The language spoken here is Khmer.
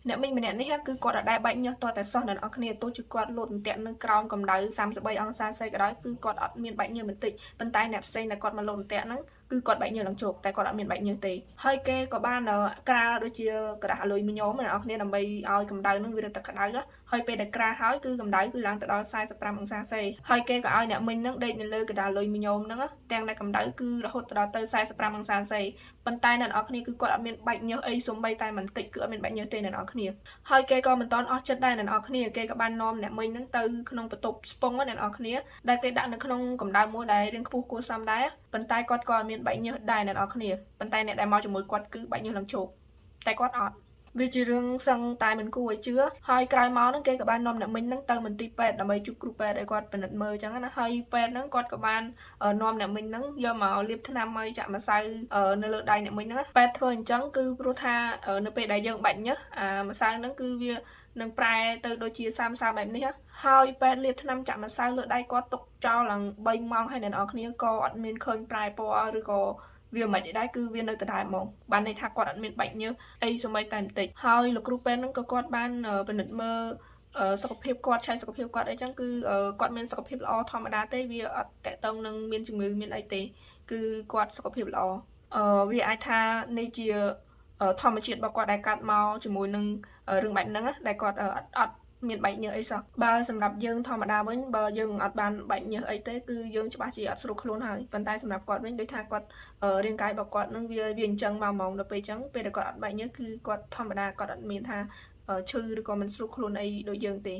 អ្នកមីងម្នាក់នេះគឺគាត់អត់ដែលបាច់ញើសតតែសោះអ្នកនរគ្នាទោះជាគាត់លោតន្ទាក់នៅក្រោមកម្ដៅ33អង្សាសេក៏ដោយគឺគាត់អត់មានបាច់ញើសបន្តិចប៉ុន្តែអ្នកផ្សេងដែលគាត់មកលោតន្ទាក់ហ្នឹងគឺគាត់បាច់ញើសឡើងជោគតែគាត់អត់មានបាច់ញើសទេហើយគេក៏បានក្រាលដូចជាกระดาษអាលុយមីញ៉ូមអ្នកនរគ្នាដើម្បីឲ្យកម្ដៅហ្នឹងវារត់តែក្ដៅហើយពេលដែលក្រាលហើយគឺកម្ដៅគឺឡើងទៅដល់45អង្សាសេហើយគេក៏ឲ្យអ្នកមីងហ្នឹងដេកនៅលើกระดาษអាលុយមីញ៉ូមហ្នឹងទាំងដែលកម្ដៅគឺរហូតដល់ទៅ45អង្សាសេប៉ុន្តែអ្នកនរគ្នាគឺគាត់អត់មានបាច់ញើសអីសូម្បីតែបន្តិចគឺអត់មានបាច់ញើសទេអ្នកនរគ្នាហើយគេក៏មិនតន់អស់ចិត្តដែរអ្នកនរគ្នាគេក៏បាននាំអ្នកមីងហ្នឹងទៅក្នុងបន្ទប់ស្ពងអ្នកនរគ្នាដែលគេដាក់នៅក្នុងកម្ដៅមួយដែលរាងខ្ពស់គួរសមដែរប៉ុន្តែគាត់ក៏អត់មានបាច់ញើសដែរអ្នកនរគ្នាប៉ុន្តែអ្នកដែលមកជាមួយគាត់គឺបាច់ញើសឡើងជោគតែគាត់អត់វាជារឿងសឹងតែមិនគួរឲ្យជឿហើយក្រោយមកហ្នឹងគេក៏បាននាំអ្នកមីងហ្នឹងទៅមន្ទីរពេទ្យដើម្បីជួបគ្រូពេទ្យឲ្យគាត់ពិនិត្យមើលអញ្ចឹងណាហើយពេទ្យហ្នឹងគាត់ក៏បាននាំអ្នកមីងហ្នឹងយកមកលាបថ្នាំឲ្យចាក់ម្សៅនៅលើដៃអ្នកមីងហ្នឹងពេទ្យធ្វើអញ្ចឹងគឺព្រោះថានៅពេលដែលយើងបាច់ញើសម្សៅហ្នឹងគឺវានឹងប្រែទៅដូចជាសាមបែបនេះហើយពេទ្យលាបថ្នាំចាក់ម្សៅលើដៃគាត់ទុកចោលឡើង3ម៉ោងហើយអ្នកនរគ្នាក៏អត់មានឃើញប្រែពណ៌ឬក៏វាមិនដែរគឺវានៅដដែលហ្មងបានន័យថាគាត់អត់មានបាច់ញើសអីសូម្បីតែបន្តិចហើយលោកគ្រូពេទ្យហ្នឹងក៏គាត់បានពិនិត្យមើលសុខភាពគាត់ឆែកសុខភាពគាត់អីចឹងគឺគាត់មានសុខភាពល្អធម្មតាទេវាអត់តកតងនឹងមានជំងឺមានអីទេគឺគាត់សុខភាពល្អវាអាចថានេះជាធម្មជាតិរបស់គាត់ដែលកាត់មកជាមួយនឹងរឿងបែបហ្នឹងដែលគាត់អត់មានបែកញើសអីសោះបើសម្រាប់យើងធម្មតាវិញបើយើងអត់បានបែកញើសអីទេគឺយើងច្បាស់ជាអត់ស្រួលខ្លួនហើយប៉ុន្តែសម្រាប់គាត់វិញដូចថាគាត់រាងកាយរបស់គាត់នឹងវាអញ្ចឹងមកហ្មងដល់ពេលអញ្ចឹងពេលដែលគាត់អត់បែកញើសគឺគាត់ធម្មតាគាត់អត់មានថាឈឺឬក៏មិនស្រួលខ្លួនអីដូចយើងទេ